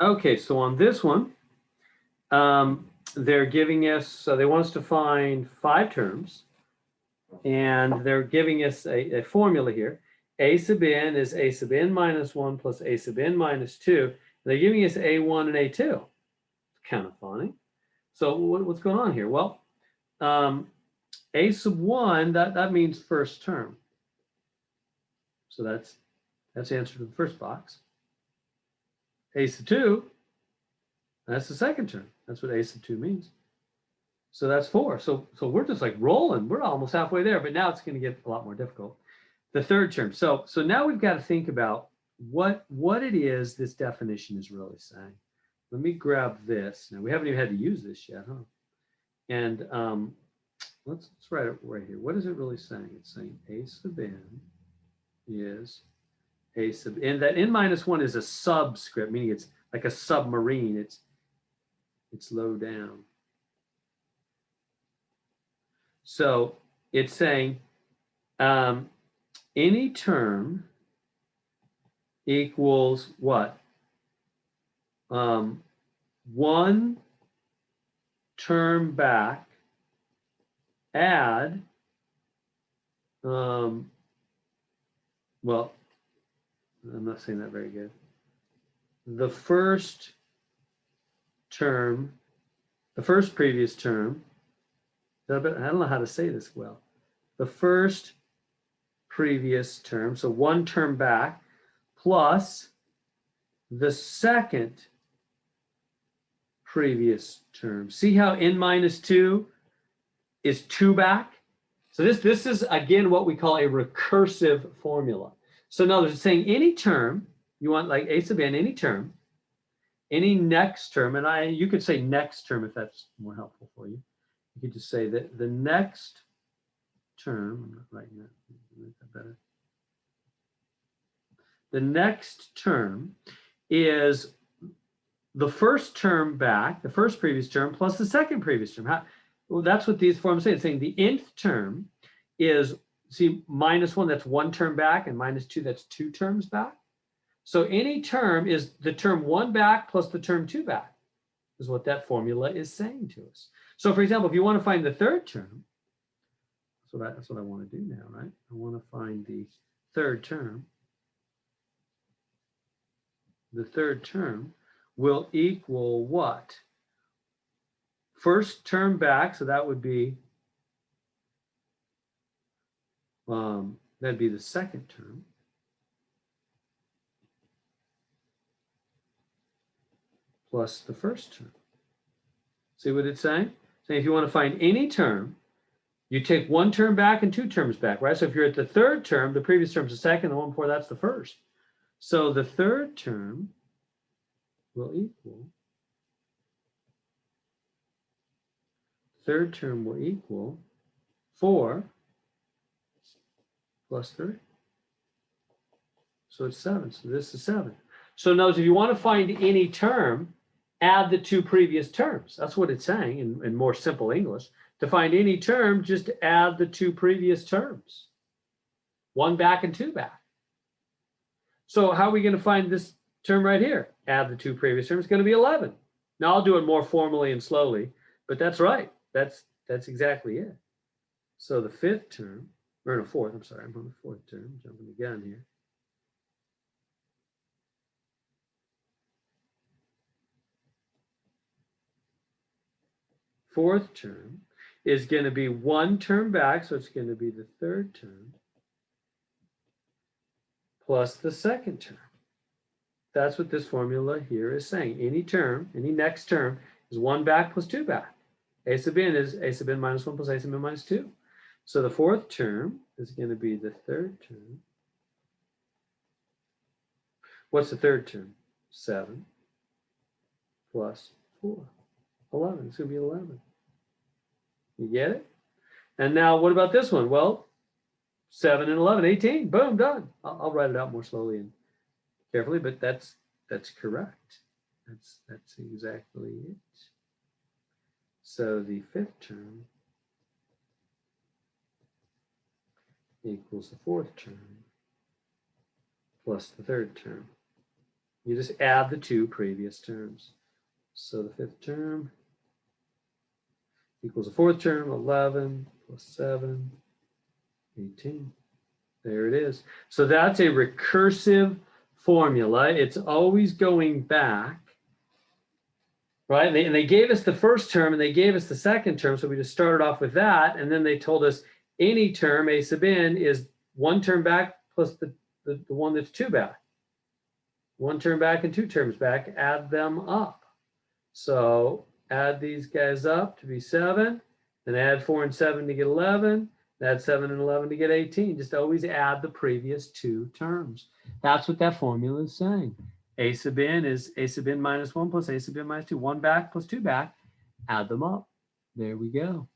Okay, so on this one, they're giving us, so they want us to find 5 terms, and they're giving us a formula here. A sub n is a sub n minus 1 plus a sub n minus 2. They're giving us a1 and a2. It's kind of funny. So what's going on here? Well, a sub 1, that means first term. So that's the answer to the first box. A sub 2, that's the second term. That's what a sub 2 means. So that's 4. So we're just like rolling. We're almost halfway there, but now it's going to get a lot more difficult. The third term. So now we've got to think about what it is this definition is really saying. Let me grab this. Now we haven't even had to use this yet, huh? And let's write it right here. What is it really saying? It's saying a sub n is a sub n. That n minus 1 is a subscript, meaning it's like a submarine. It's low down. So it's saying any term equals what? One term back, add, well, I'm not saying that very good. The first term, the first previous term, I don't know how to say this well. The first previous term, so one term back, plus the second previous term. See how n minus 2 is 2 back? So this is, again, what we call a recursive formula. So now there's saying any term, you want like a sub n, any term, any next term, and you could say next term if that's more helpful for you. You could just say that the next term, I'm not writing that, make that better. The next term is the first term back, the first previous term, plus the second previous term. Well, that's what these forms say. It's saying the nth term is, see, minus 1, that's 1 term back, and minus 2, that's 2 terms back. So any term is the term 1 back plus the term 2 back, is what that formula is saying to us. So for example, if you want to find the third term, that's what I want to do now, right? I want to find the third term. The third term will equal what? First term back, so that would be, that'd be the second term. Plus the first term. See what it's saying? Saying if you want to find any term, you take 1 term back and 2 terms back, right? So if you're at the third term, the previous term's the second, the one before that's the first. So the third term will equal, 4 plus 3. So it's 7. So this is 7. So notice if you want to find any term, add the 2 previous terms. That's what it's saying in more simple English. To find any term, just add the 2 previous terms. 1 back and 2 back. So how are we going to find this term right here? Add the 2 previous terms. It's going to be 11. Now I'll do it more formally and slowly, but that's right. That's exactly it. So the fifth term, or no, fourth, I'm sorry, I'm on the fourth term, jumping the gun here. Fourth term is going to be 1 term back, so it's going to be the third term plus the second term. That's what this formula here is saying. Any term, any next term is 1 back plus 2 back. A sub n is a sub n minus 1 plus a sub n minus 2. So the fourth term is going to be the third term. What's the third term? 7 plus 4. 11. It's going to be 11. You get it? And now what about this one? Well, 7 and 11, 18. Boom, done. I'll write it out more slowly and carefully, but that's correct. That's exactly it. So the fifth term equals the fourth term plus the third term. You just add the two previous terms. So the fifth term equals the fourth term, 11 plus 7, 18. There it is. So that's a recursive formula. It's always going back, right? And they gave us the first term and they gave us the second term. So we just started off with that. And then they told us any term, a sub n, is one term back plus the one that's two back. One term back and two terms back, add them up. So add these guys up to be 7, then add 4 and 7 to get 11, add 7 and 11 to get 18. Just always add the previous two terms. That's what that formula is saying. A sub n is a sub n minus 1 plus a sub n minus 2. 1 back plus 2 back. Add them up. There we go.